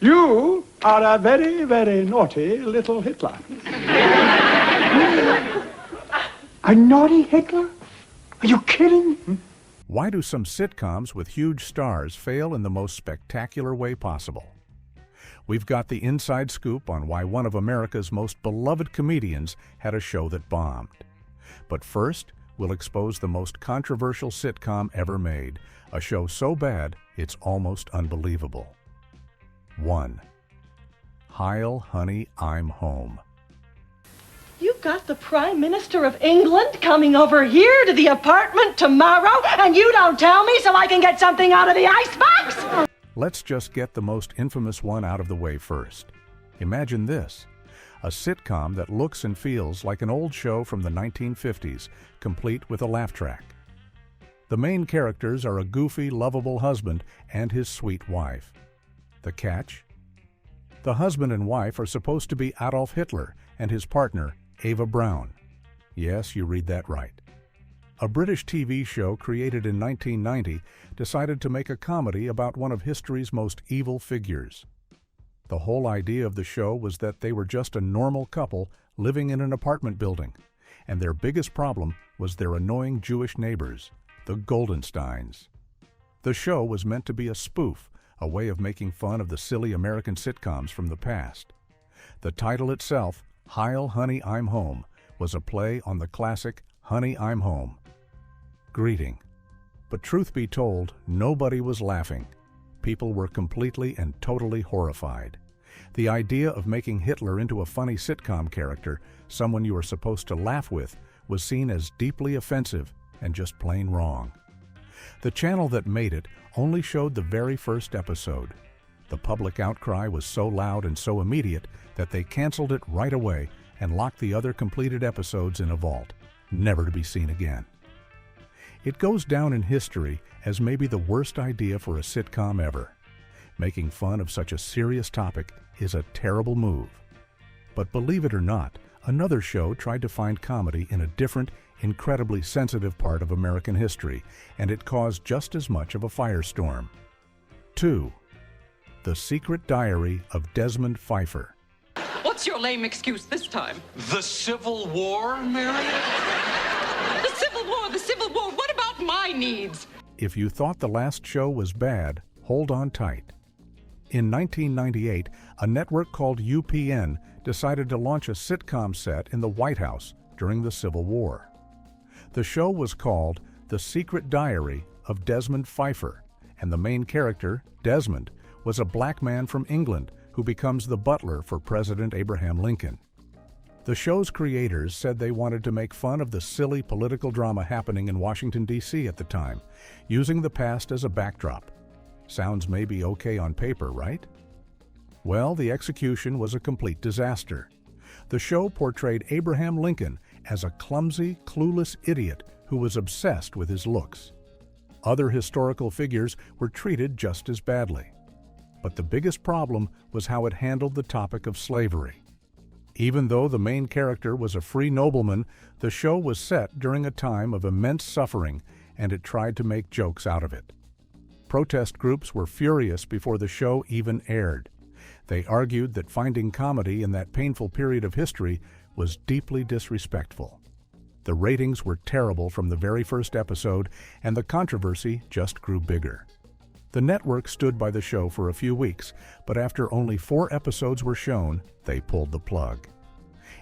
You are a very, very naughty little Hitler. A naughty Hitler? Are you kidding? Why do some sitcoms with huge stars fail in the most spectacular way possible? We've got the inside scoop on why one of America's most beloved comedians had a show that bombed. But first, we'll expose the most controversial sitcom ever made, a show so bad it's almost unbelievable. 1. Heil, Honey, I'm Home. You've got the Prime Minister of England coming over here to the apartment tomorrow, and you don't tell me so I can get something out of the icebox? Let's just get the most infamous one out of the way first. Imagine this: a sitcom that looks and feels like an old show from the 1950s, complete with a laugh track. The main characters are a goofy, lovable husband and his sweet wife. The catch? The husband and wife are supposed to be Adolf Hitler and his partner, Eva Braun. Yes, you read that right. A British TV show created in 1990 decided to make a comedy about one of history's most evil figures. The whole idea of the show was that they were just a normal couple living in an apartment building, and their biggest problem was their annoying Jewish neighbors, the Goldensteins. The show was meant to be a spoof, a way of making fun of the silly American sitcoms from the past. The title itself, Heil, Honey, I'm Home, was a play on the classic Honey, I'm Home. Greeting. But truth be told, nobody was laughing. People were completely and totally horrified. The idea of making Hitler into a funny sitcom character, someone you were supposed to laugh with, was seen as deeply offensive and just plain wrong. The channel that made it only showed the very first episode. The public outcry was so loud and so immediate that they canceled it right away and locked the other completed episodes in a vault, never to be seen again. It goes down in history as maybe the worst idea for a sitcom ever. Making fun of such a serious topic is a terrible move. But believe it or not, another show tried to find comedy in a different, incredibly sensitive part of American history, and it caused just as much of a firestorm. 2. The Secret Diary of Desmond Pfeiffer. What's your lame excuse this time? The Civil War, Mary? The Civil War, the Civil War. What about my needs? If you thought the last show was bad, hold on tight. In 1998, a network called UPN decided to launch a sitcom set in the White House during the Civil War. The show was called The Secret Diary of Desmond Pfeiffer, and the main character, Desmond, was a black man from England who becomes the butler for President Abraham Lincoln. The show's creators said they wanted to make fun of the silly political drama happening in Washington, D.C. at the time, using the past as a backdrop. Sounds maybe okay on paper, right? Well, the execution was a complete disaster. The show portrayed Abraham Lincoln as a clumsy, clueless idiot who was obsessed with his looks. Other historical figures were treated just as badly. But the biggest problem was how it handled the topic of slavery. Even though the main character was a free nobleman, the show was set during a time of immense suffering, and it tried to make jokes out of it. Protest groups were furious before the show even aired. They argued that finding comedy in that painful period of history was deeply disrespectful. The ratings were terrible from the very first episode, and the controversy just grew bigger. The network stood by the show for a few weeks, but after only 4 episodes were shown, they pulled the plug.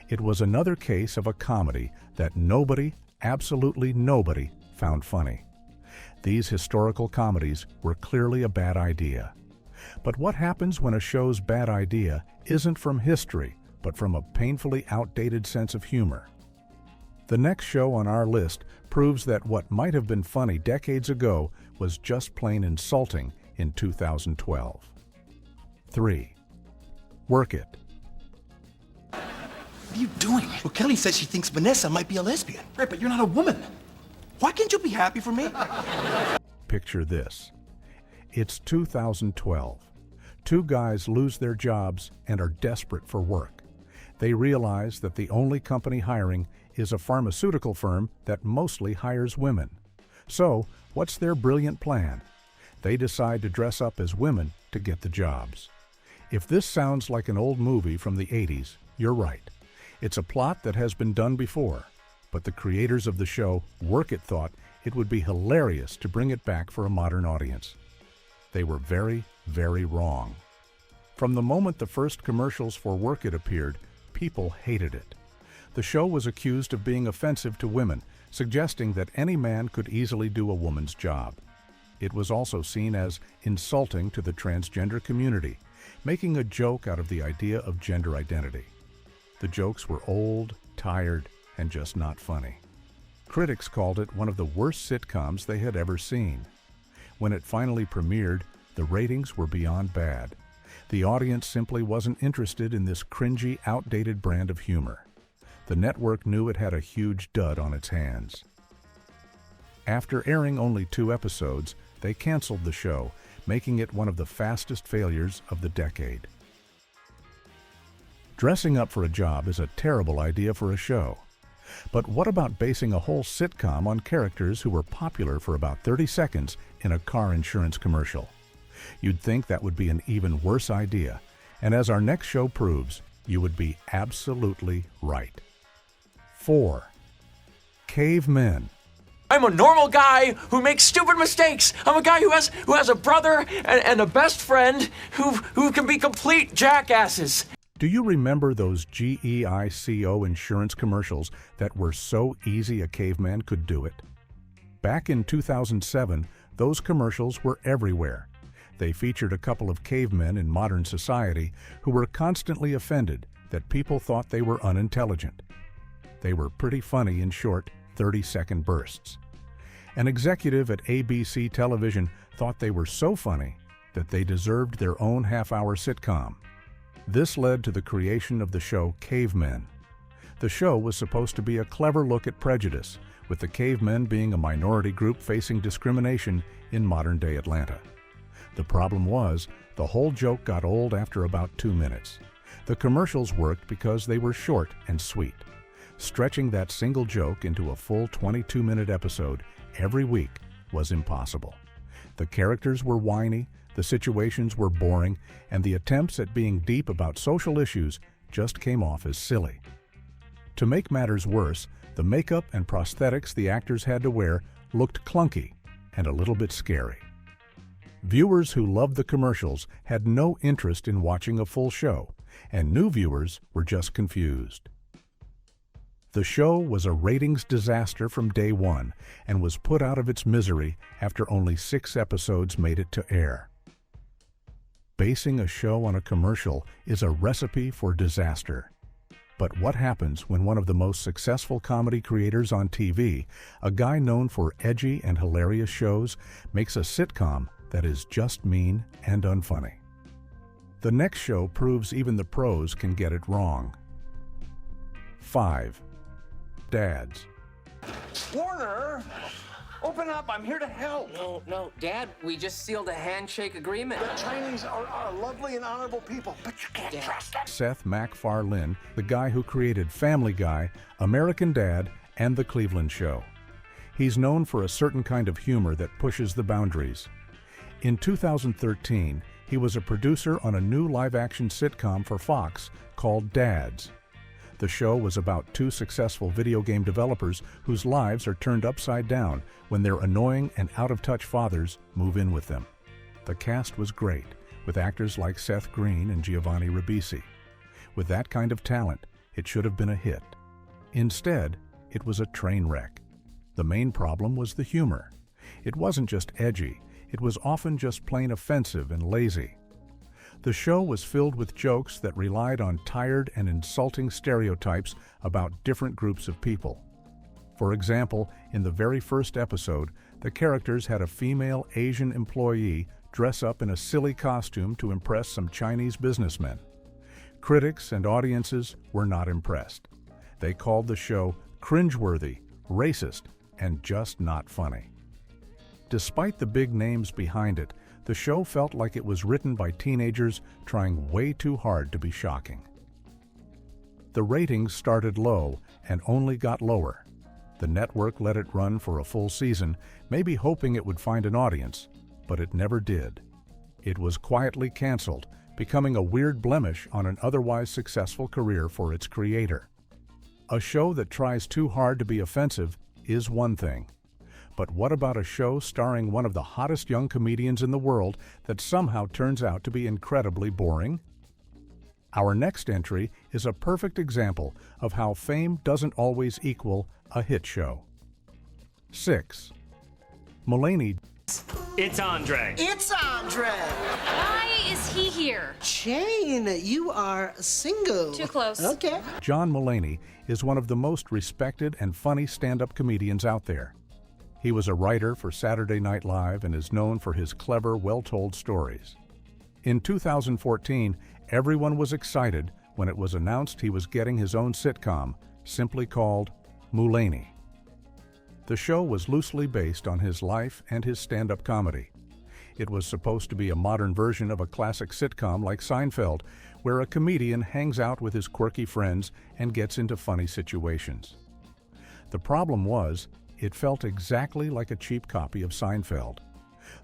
It was another case of a comedy that nobody, absolutely nobody, found funny. These historical comedies were clearly a bad idea. But what happens when a show's bad idea isn't from history, but from a painfully outdated sense of humor? The next show on our list proves that what might have been funny decades ago was just plain insulting in 2012. 3. Work It. What are you doing? Well, Kelly said she thinks Vanessa might be a lesbian. Right, but you're not a woman. Why can't you be happy for me? Picture this. It's 2012. 2 guys lose their jobs and are desperate for work. They realize that the only company hiring is a pharmaceutical firm that mostly hires women. So, what's their brilliant plan? They decide to dress up as women to get the jobs. If this sounds like an old movie from the 80s, you're right. It's a plot that has been done before, but the creators of the show, Work It, thought it would be hilarious to bring it back for a modern audience. They were very, very wrong. From the moment the first commercials for Work It appeared, people hated it. The show was accused of being offensive to women, suggesting that any man could easily do a woman's job. It was also seen as insulting to the transgender community, making a joke out of the idea of gender identity. The jokes were old, tired, and just not funny. Critics called it one of the worst sitcoms they had ever seen. When it finally premiered, the ratings were beyond bad. The audience simply wasn't interested in this cringy, outdated brand of humor. The network knew it had a huge dud on its hands. After airing only 2 episodes, they canceled the show, making it one of the fastest failures of the decade. Dressing up for a job is a terrible idea for a show. But what about basing a whole sitcom on characters who were popular for about 30 seconds in a car insurance commercial? You'd think that would be an even worse idea, and as our next show proves, you would be absolutely right. 4. Cavemen. I'm a normal guy who makes stupid mistakes. I'm a guy who has a brother and a best friend who can be complete jackasses. Do you remember those GEICO insurance commercials that were so easy a caveman could do it? Back in 2007, those commercials were everywhere. They featured a couple of cavemen in modern society who were constantly offended that people thought they were unintelligent. They were pretty funny in short, 30-second bursts. An executive at ABC Television thought they were so funny that they deserved their own half-hour sitcom. This led to the creation of the show Cavemen. The show was supposed to be a clever look at prejudice, with the cavemen being a minority group facing discrimination in modern-day Atlanta. The problem was, the whole joke got old after about 2 minutes. The commercials worked because they were short and sweet. Stretching that single joke into a full 22-minute episode every week was impossible. The characters were whiny, the situations were boring, and the attempts at being deep about social issues just came off as silly. To make matters worse, the makeup and prosthetics the actors had to wear looked clunky and a little bit scary. Viewers who loved the commercials had no interest in watching a full show, and new viewers were just confused. The show was a ratings disaster from day one and was put out of its misery after only 6 episodes made it to air. Basing a show on a commercial is a recipe for disaster. But what happens when one of the most successful comedy creators on TV, a guy known for edgy and hilarious shows, makes a sitcom that is just mean and unfunny? The next show proves even the pros can get it wrong. 5. Dads. Warner, open up. I'm here to help. No, Dad, we just sealed a handshake agreement. The Chinese are lovely and honorable people, but you can't trust them. Seth MacFarlane, the guy who created Family Guy, American Dad, and The Cleveland Show. He's known for a certain kind of humor that pushes the boundaries. In 2013, he was a producer on a new live-action sitcom for Fox called Dads. The show was about 2 successful video game developers whose lives are turned upside down when their annoying and out-of-touch fathers move in with them. The cast was great, with actors like Seth Green and Giovanni Ribisi. With that kind of talent, it should have been a hit. Instead, it was a train wreck. The main problem was the humor. It wasn't just edgy, it was often just plain offensive and lazy. The show was filled with jokes that relied on tired and insulting stereotypes about different groups of people. For example, in the very first episode, the characters had a female Asian employee dress up in a silly costume to impress some Chinese businessmen. Critics and audiences were not impressed. They called the show cringeworthy, racist, and just not funny. Despite the big names behind it, the show felt like it was written by teenagers trying way too hard to be shocking. The ratings started low and only got lower. The network let it run for a full season, maybe hoping it would find an audience, but it never did. It was quietly canceled becoming a weird blemish on an otherwise successful career for its creator. A show that tries too hard to be offensive is one thing. But what about a show starring one of the hottest young comedians in the world that somehow turns out to be incredibly boring? Our next entry is a perfect example of how fame doesn't always equal a hit show. 6. Mulaney. It's Andre. It's Andre. Why is he here? Shane, you are single. Too close. Okay. John Mulaney is one of the most respected and funny stand-up comedians out there. He was a writer for Saturday Night Live and is known for his clever, well-told stories. In 2014, everyone was excited when it was announced he was getting his own sitcom, simply called Mulaney. The show was loosely based on his life and his stand-up comedy. It was supposed to be a modern version of a classic sitcom like Seinfeld, where a comedian hangs out with his quirky friends and gets into funny situations. The problem was, it felt exactly like a cheap copy of Seinfeld.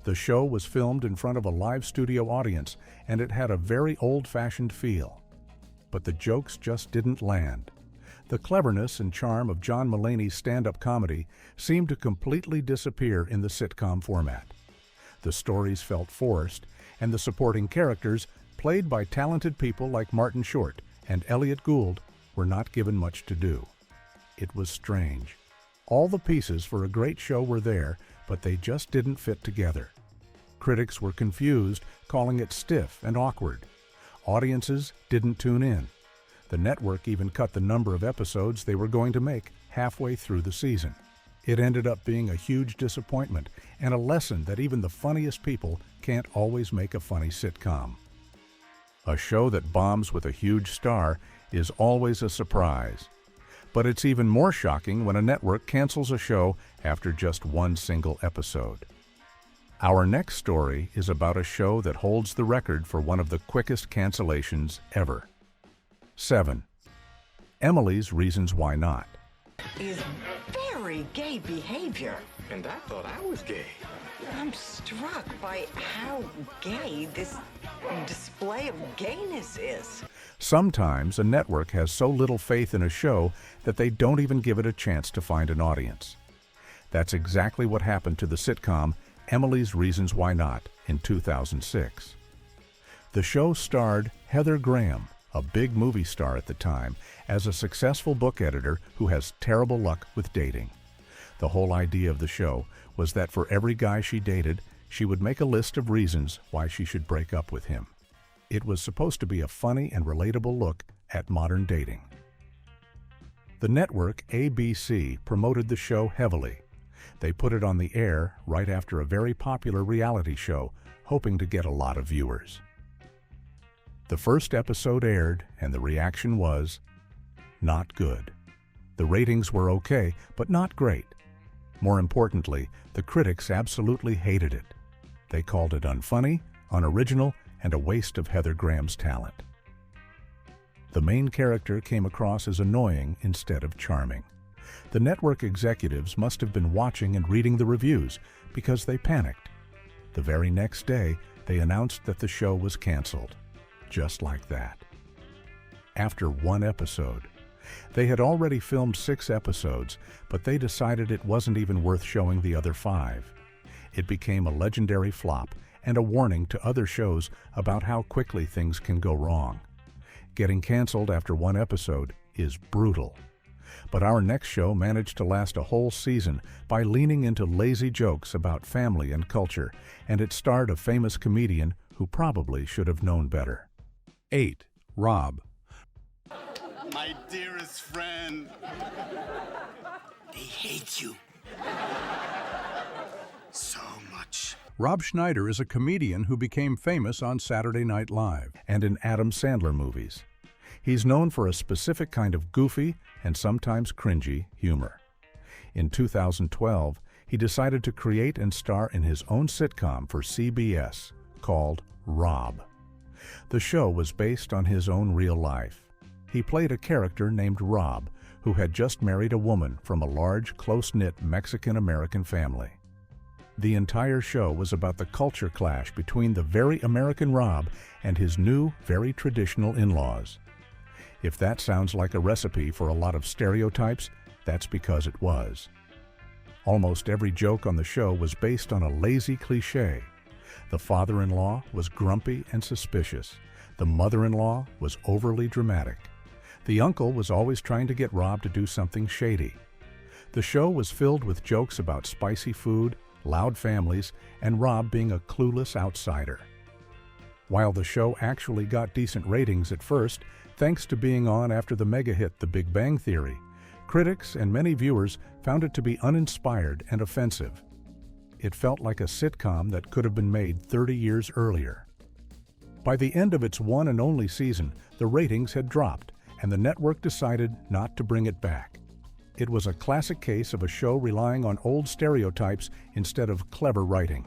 The show was filmed in front of a live studio audience, and it had a very old-fashioned feel. But the jokes just didn't land. The cleverness and charm of John Mulaney's stand-up comedy seemed to completely disappear in the sitcom format. The stories felt forced, and the supporting characters, played by talented people like Martin Short and Elliot Gould, were not given much to do. It was strange. All the pieces for a great show were there, but they just didn't fit together. Critics were confused, calling it stiff and awkward. Audiences didn't tune in. The network even cut the number of episodes they were going to make halfway through the season. It ended up being a huge disappointment and a lesson that even the funniest people can't always make a funny sitcom. A show that bombs with a huge star is always a surprise. But it's even more shocking when a network cancels a show after just one single episode. Our next story is about a show that holds the record for one of the quickest cancellations ever. 7. Emily's Reasons Why Not. Is very gay behavior. And I thought I was gay. I'm struck by how gay this display of gayness is. Sometimes a network has so little faith in a show that they don't even give it a chance to find an audience. That's exactly what happened to the sitcom Emily's Reasons Why Not in 2006. The show starred Heather Graham, a big movie star at the time, as a successful book editor who has terrible luck with dating. The whole idea of the show was that for every guy she dated, she would make a list of reasons why she should break up with him. It was supposed to be a funny and relatable look at modern dating. The network ABC promoted the show heavily. They put it on the air right after a very popular reality show, hoping to get a lot of viewers. The first episode aired, and the reaction was not good. The ratings were okay, but not great. More importantly, the critics absolutely hated it. They called it unfunny, unoriginal, and a waste of Heather Graham's talent. The main character came across as annoying instead of charming. The network executives must have been watching and reading the reviews because they panicked. The very next day, they announced that the show was canceled. Just like that. After one episode. They had already filmed 6 episodes, but they decided it wasn't even worth showing the other 5. It became a legendary flop and a warning to other shows about how quickly things can go wrong. Getting canceled after one episode is brutal. But our next show managed to last a whole season by leaning into lazy jokes about family and culture, and it starred a famous comedian who probably should have known better. 8. Rob. My dearest friend. They hate you. So much. Rob Schneider is a comedian who became famous on Saturday Night Live and in Adam Sandler movies. He's known for a specific kind of goofy and sometimes cringy humor. In 2012, he decided to create and star in his own sitcom for CBS called Rob. The show was based on his own real life. He played a character named Rob, who had just married a woman from a large, close-knit Mexican-American family. The entire show was about the culture clash between the very American Rob and his new, very traditional in-laws. If that sounds like a recipe for a lot of stereotypes, that's because it was. Almost every joke on the show was based on a lazy cliché. The father-in-law was grumpy and suspicious. The mother-in-law was overly dramatic. The uncle was always trying to get Rob to do something shady. The show was filled with jokes about spicy food, loud families, and Rob being a clueless outsider. While the show actually got decent ratings at first, thanks to being on after the mega hit The Big Bang Theory, critics and many viewers found it to be uninspired and offensive. It felt like a sitcom that could have been made 30 years earlier. By the end of its one and only season, the ratings had dropped, and the network decided not to bring it back. It was a classic case of a show relying on old stereotypes instead of clever writing.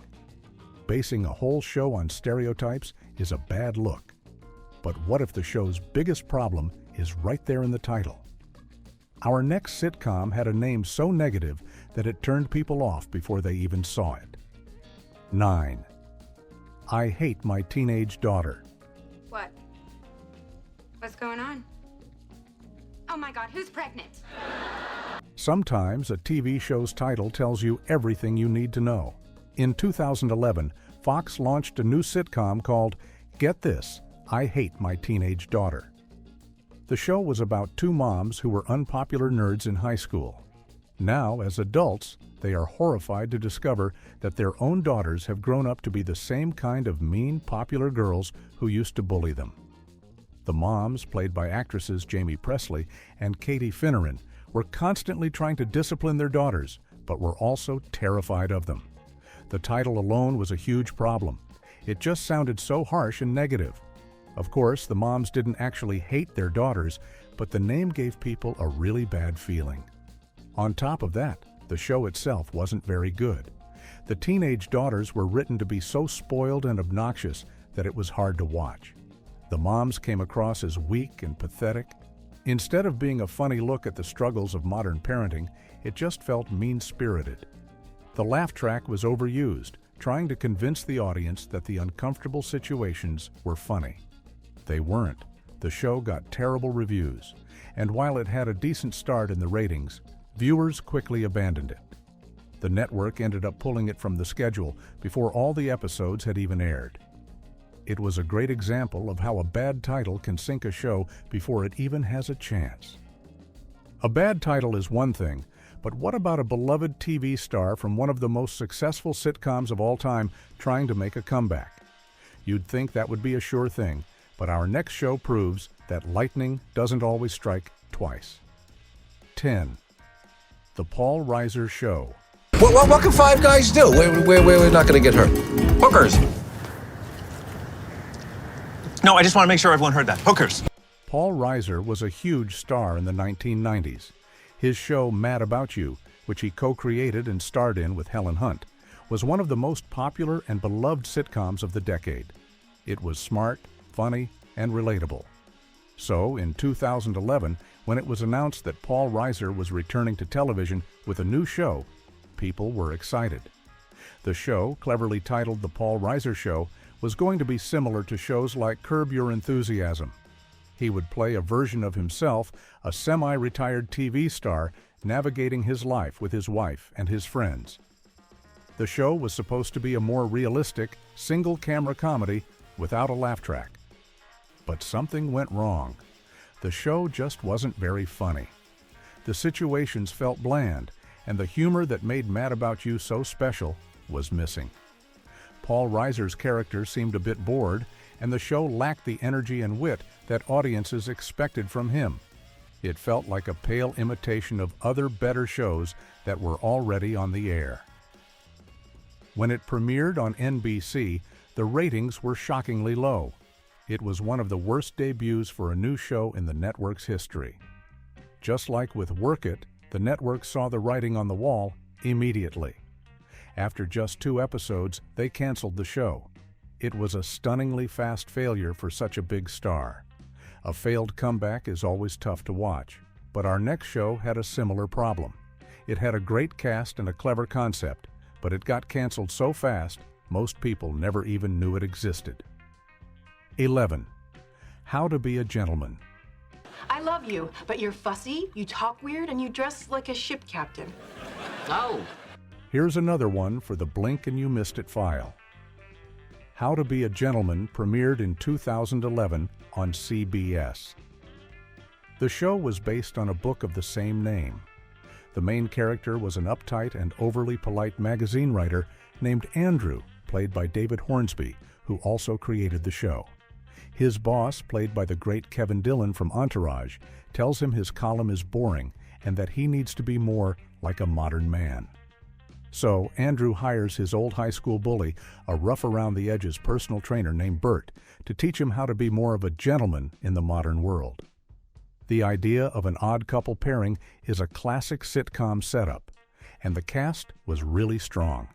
Basing a whole show on stereotypes is a bad look. But what if the show's biggest problem is right there in the title? Our next sitcom had a name so negative that it turned people off before they even saw it. 9. I Hate My Teenage Daughter. What? What's going on? Oh my God, who's pregnant? Sometimes a TV show's title tells you everything you need to know. In 2011, Fox launched a new sitcom called Get This, I Hate My Teenage Daughter. The show was about two moms who were unpopular nerds in high school. Now, as adults, they are horrified to discover that their own daughters have grown up to be the same kind of mean, popular girls who used to bully them. The moms, played by actresses Jamie Presley and Katie Finneran, were constantly trying to discipline their daughters, but were also terrified of them. The title alone was a huge problem. It just sounded so harsh and negative. Of course, the moms didn't actually hate their daughters, but the name gave people a really bad feeling. On top of that, the show itself wasn't very good. The teenage daughters were written to be so spoiled and obnoxious that it was hard to watch. The moms came across as weak and pathetic. Instead of being a funny look at the struggles of modern parenting, it just felt mean-spirited. The laugh track was overused, trying to convince the audience that the uncomfortable situations were funny. They weren't. The show got terrible reviews, and while it had a decent start in the ratings, viewers quickly abandoned it. The network ended up pulling it from the schedule before all the episodes had even aired. It was a great example of how a bad title can sink a show before it even has a chance. A bad title is one thing, but what about a beloved TV star from one of the most successful sitcoms of all time trying to make a comeback? You'd think that would be a sure thing, but our next show proves that lightning doesn't always strike twice. 10. The Paul Reiser Show. What can five guys do? We're not going to get hurt. Hookers. No, I just want to make sure everyone heard that. Hookers. Paul Reiser was a huge star in the 1990s. His show Mad About You, which he co-created and starred in with Helen Hunt, was one of the most popular and beloved sitcoms of the decade. It was smart, funny, and relatable. So, in 2011, when it was announced that Paul Reiser was returning to television with a new show, people were excited. The show, cleverly titled The Paul Reiser Show, was going to be similar to shows like Curb Your Enthusiasm. He would play a version of himself, a semi-retired TV star, navigating his life with his wife and his friends. The show was supposed to be a more realistic, single-camera comedy without a laugh track. But something went wrong. The show just wasn't very funny. The situations felt bland, and the humor that made Mad About You so special was missing. Paul Reiser's character seemed a bit bored, and the show lacked the energy and wit that audiences expected from him. It felt like a pale imitation of other better shows that were already on the air. When it premiered on NBC, the ratings were shockingly low. It was one of the worst debuts for a new show in the network's history. Just like with Work It, the network saw the writing on the wall immediately. After just 2 episodes, they canceled the show. It was a stunningly fast failure for such a big star. A failed comeback is always tough to watch, but our next show had a similar problem. It had a great cast and a clever concept, but it got canceled so fast, most people never even knew it existed. 11. How to be a gentleman. I love you, but you're fussy, you talk weird, and you dress like a ship captain. Oh. Here's another one for the blink and you missed it file. How to Be a Gentleman premiered in 2011 on CBS. The show was based on a book of the same name. The main character was an uptight and overly polite magazine writer named Andrew, played by David Hornsby, who also created the show. His boss, played by the great Kevin Dillon from Entourage, tells him his column is boring and that he needs to be more like a modern man. So Andrew hires his old high school bully, a rough-around-the-edges personal trainer named Bert, to teach him how to be more of a gentleman in the modern world. The idea of an odd couple pairing is a classic sitcom setup, and the cast was really strong.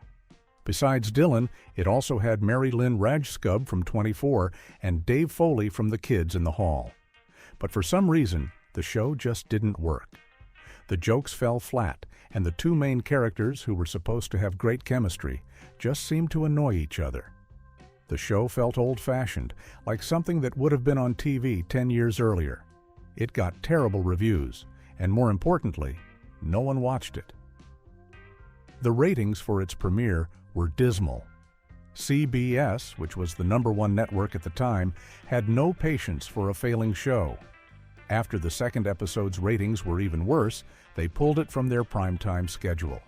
Besides Dillon, it also had Mary Lynn Rajskub from 24 and Dave Foley from The Kids in the Hall. But for some reason, the show just didn't work. The jokes fell flat, and the two main characters, who were supposed to have great chemistry, just seemed to annoy each other. The show felt old-fashioned, like something that would have been on TV 10 years earlier. It got terrible reviews, and more importantly, no one watched it. The ratings for its premiere were dismal. CBS, which was the #1 network at the time, had no patience for a failing show. After the second episode's ratings were even worse, they pulled it from their primetime schedule.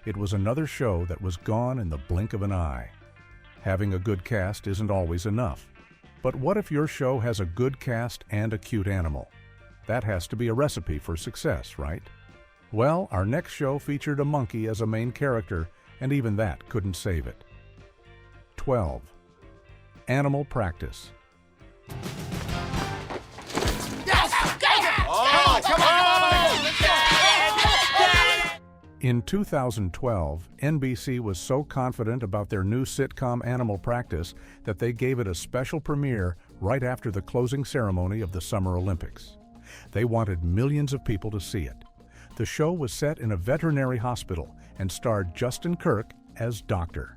It was another show that was gone in the blink of an eye. Having a good cast isn't always enough. But what if your show has a good cast and a cute animal? That has to be a recipe for success, right? Well, our next show featured a monkey as a main character, and even that couldn't save it. 12. Animal Practice. In 2012, NBC was so confident about their new sitcom Animal Practice that they gave it a special premiere right after the closing ceremony of the Summer Olympics. They wanted millions of people to see it. The show was set in a veterinary hospital and starred Justin Kirk as Doctor.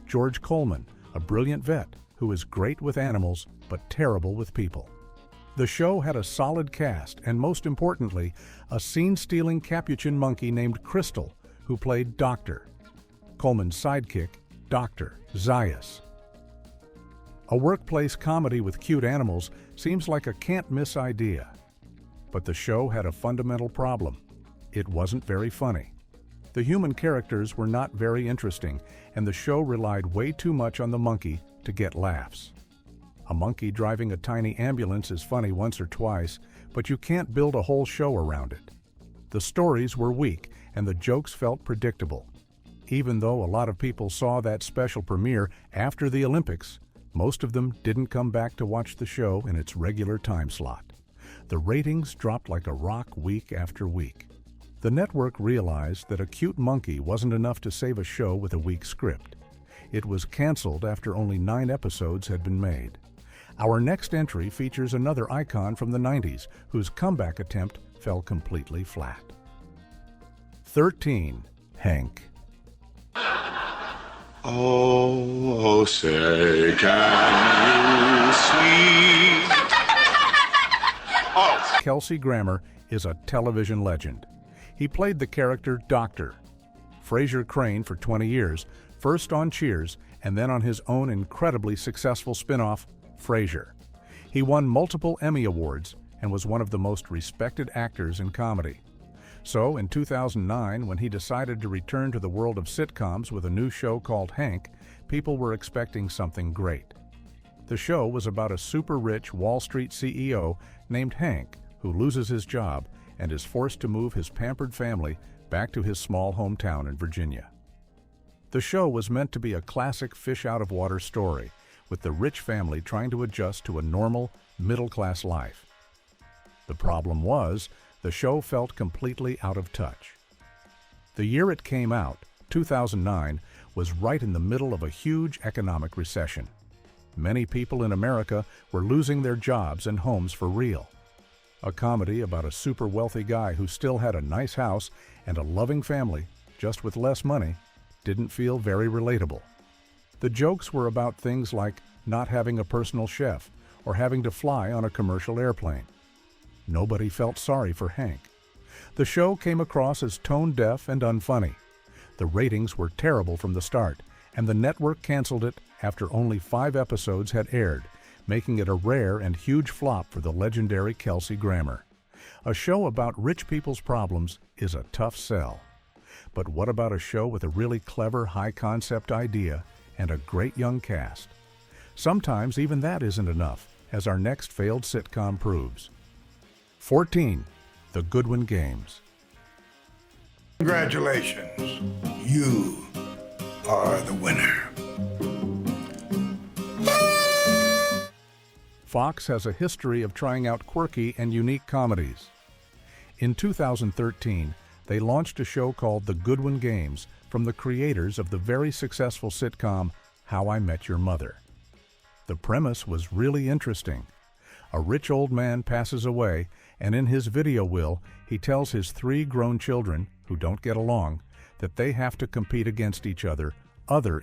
George Coleman, a brilliant vet who is great with animals but terrible with people. The show had a solid cast and, most importantly, a scene-stealing capuchin monkey named Crystal, who played Doctor. Coleman's sidekick, Dr. Zaius. A workplace comedy with cute animals seems like a can't-miss idea. But the show had a fundamental problem. It wasn't very funny. The human characters were not very interesting, and the show relied way too much on the monkey to get laughs. A monkey driving a tiny ambulance is funny once or twice, but you can't build a whole show around it. The stories were weak, and the jokes felt predictable. Even though a lot of people saw that special premiere after the Olympics, most of them didn't come back to watch the show in its regular time slot. The ratings dropped like a rock week after week. The network realized that a cute monkey wasn't enough to save a show with a weak script. It was canceled after only 9 episodes had been made. Our next entry features another icon from the 90s whose comeback attempt fell completely flat. 13. Hank. Oh, say, can you see? Oh. Kelsey Grammer is a television legend. He played the character Doctor. Frasier Crane for 20 years, first on Cheers and then on his own incredibly successful spin-off, Frasier. He won multiple Emmy Awards and was one of the most respected actors in comedy. So, in 2009, when he decided to return to the world of sitcoms with a new show called Hank, people were expecting something great. The show was about a super-rich Wall Street CEO named Hank who loses his job and is forced to move his pampered family back to his small hometown in Virginia. The show was meant to be a classic fish-out-of-water story, with the rich family trying to adjust to a normal, middle-class life. The problem was, the show felt completely out of touch. The year it came out, 2009, was right in the middle of a huge economic recession. Many people in America were losing their jobs and homes for real. A comedy about a super wealthy guy who still had a nice house and a loving family, just with less money, didn't feel very relatable. The jokes were about things like not having a personal chef or having to fly on a commercial airplane. Nobody felt sorry for Hank. The show came across as tone-deaf and unfunny. The ratings were terrible from the start, and the network canceled it after only 5 episodes had aired, making it a rare and huge flop for the legendary Kelsey Grammer. A show about rich people's problems is a tough sell. But what about a show with a really clever, high-concept idea and a great young cast? Sometimes even that isn't enough, as our next failed sitcom proves. 14. The Goodwin Games. Congratulations. You are the winner. Fox has a history of trying out quirky and unique comedies. In 2013, they launched a show called The Goodwin Games from the creators of the very successful sitcom How I Met Your Mother. The premise was really interesting. A rich old man passes away, and in his video will, he tells his 3 grown children, who don't get along, that they have to compete against each other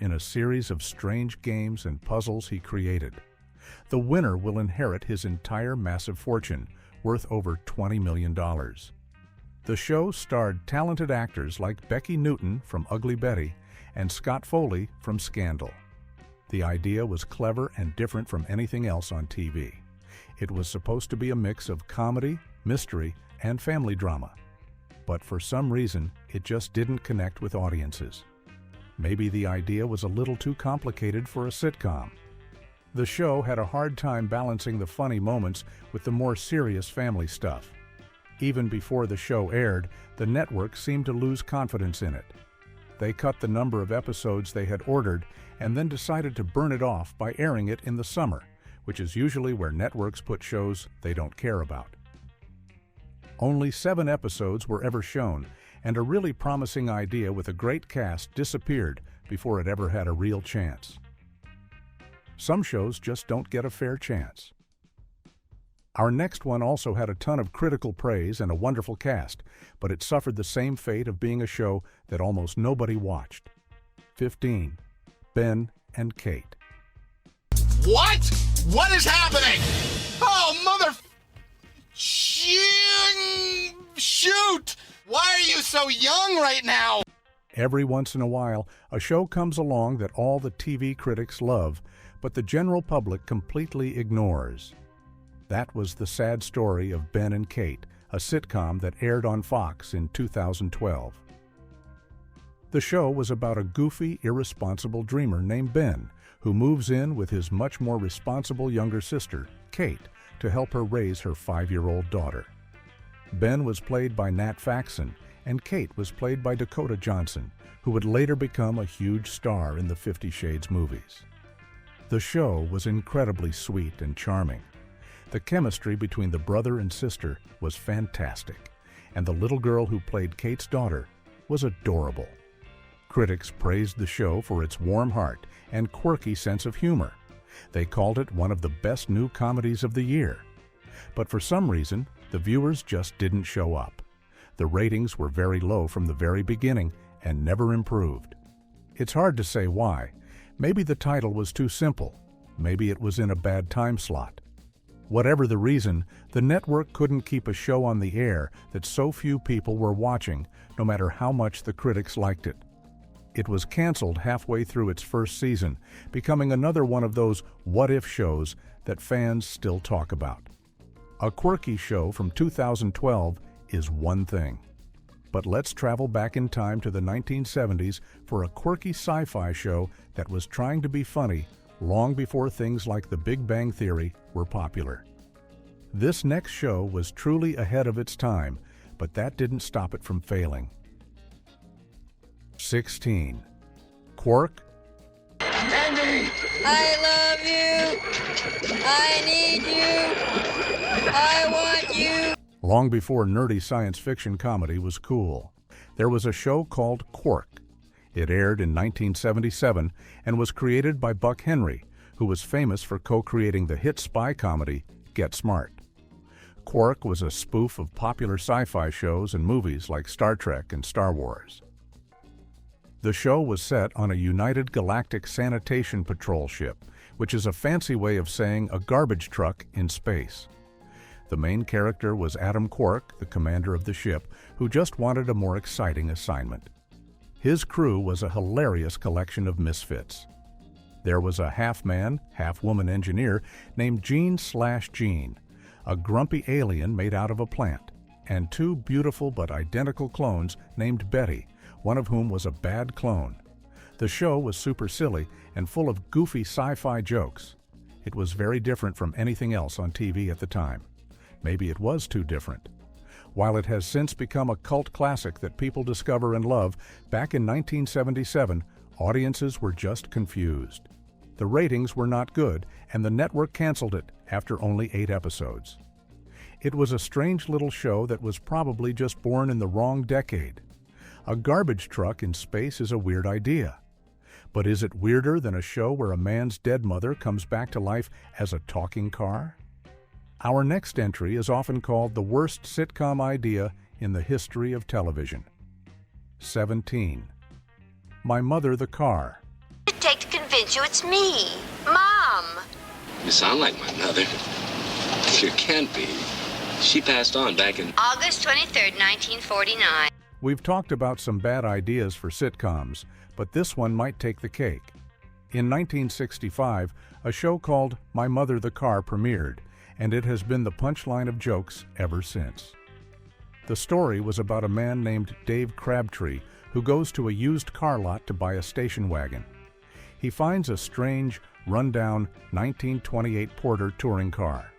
in a series of strange games and puzzles he created. The winner will inherit his entire massive fortune, worth over $20 million. The show starred talented actors like Becky Newton from Ugly Betty and Scott Foley from Scandal. The idea was clever and different from anything else on TV. It was supposed to be a mix of comedy, mystery, and family drama. But for some reason, it just didn't connect with audiences. Maybe the idea was a little too complicated for a sitcom. The show had a hard time balancing the funny moments with the more serious family stuff. Even before the show aired, the network seemed to lose confidence in it. They cut the number of episodes they had ordered and then decided to burn it off by airing it in the summer, which is usually where networks put shows they don't care about. Only 7 episodes were ever shown, and a really promising idea with a great cast disappeared before it ever had a real chance. Some shows just don't get a fair chance. Our next one also had a ton of critical praise and a wonderful cast, but it suffered the same fate of being a show that almost nobody watched. 15. Ben and Kate. What? What is happening? Oh, mother... Shoot! Why are you so young right now? Every once in a while, a show comes along that all the TV critics love, but the general public completely ignores. That was the sad story of Ben and Kate, a sitcom that aired on Fox in 2012. The show was about a goofy, irresponsible dreamer named Ben, who moves in with his much more responsible younger sister, Kate, to help her raise her 5-year-old daughter. Ben was played by Nat Faxon, and Kate was played by Dakota Johnson, who would later become a huge star in the 50 Shades movies. The show was incredibly sweet and charming. The chemistry between the brother and sister was fantastic, and the little girl who played Kate's daughter was adorable. Critics praised the show for its warm heart and quirky sense of humor. They called it one of the best new comedies of the year. But for some reason, the viewers just didn't show up. The ratings were very low from the very beginning and never improved. It's hard to say why. Maybe the title was too simple. Maybe it was in a bad time slot. Whatever the reason, the network couldn't keep a show on the air that so few people were watching, no matter how much the critics liked it. It was canceled halfway through its first season, becoming another one of those what-if shows that fans still talk about. A quirky show from 2012 is one thing. But let's travel back in time to the 1970s for a quirky sci-fi show that was trying to be funny long before things like The Big Bang Theory were popular. This next show was truly ahead of its time, but that didn't stop it from failing. 16. Quark. Andy! I love you! I need you! I want you! Long before nerdy science fiction comedy was cool, there was a show called Quark. It aired in 1977 and was created by Buck Henry, who was famous for co-creating the hit spy comedy Get Smart. Quark was a spoof of popular sci-fi shows and movies like Star Trek and Star Wars. The show was set on a United Galactic Sanitation Patrol ship, which is a fancy way of saying a garbage truck in space. The main character was Adam Quark, the commander of the ship, who just wanted a more exciting assignment. His crew was a hilarious collection of misfits. There was a half-man, half-woman engineer named Gene/Gene, a grumpy alien made out of a plant, and two beautiful but identical clones named Betty, one of whom was a bad clone. The show was super silly and full of goofy sci-fi jokes. It was very different from anything else on TV at the time. Maybe it was too different. While it has since become a cult classic that people discover and love, back in 1977, audiences were just confused. The ratings were not good, and the network canceled it after only 8 episodes. It was a strange little show that was probably just born in the wrong decade. A garbage truck in space is a weird idea. But is it weirder than a show where a man's dead mother comes back to life as a talking car? Our next entry is often called the worst sitcom idea in the history of television. 17. My Mother the Car. What does it take to convince you it's me, Mom? You sound like my mother. You can't be. She passed on back in August 23rd, 1949. We've talked about some bad ideas for sitcoms, but this one might take the cake. In 1965, a show called My Mother the Car premiered, and it has been the punchline of jokes ever since. The story was about a man named Dave Crabtree who goes to a used car lot to buy a station wagon. He finds a strange, run-down 1928 Porter touring car.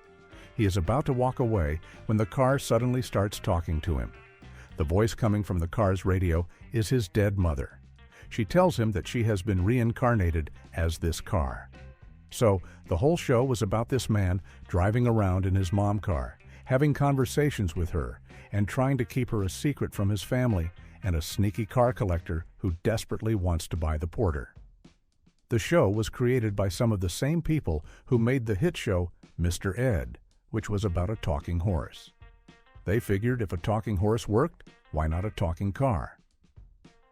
He is about to walk away when the car suddenly starts talking to him. The voice coming from the car's radio is his dead mother. She tells him that she has been reincarnated as this car. So, the whole show was about this man driving around in his mom car, having conversations with her, and trying to keep her a secret from his family and a sneaky car collector who desperately wants to buy the Porter. The show was created by some of the same people who made the hit show Mr. Ed, which was about a talking horse. They figured if a talking horse worked, why not a talking car?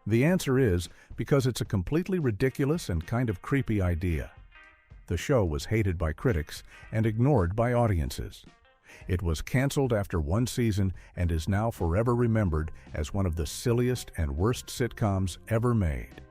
The answer is because it's a completely ridiculous and kind of creepy idea. The show was hated by critics and ignored by audiences. It was canceled after 1 season and is now forever remembered as one of the silliest and worst sitcoms ever made.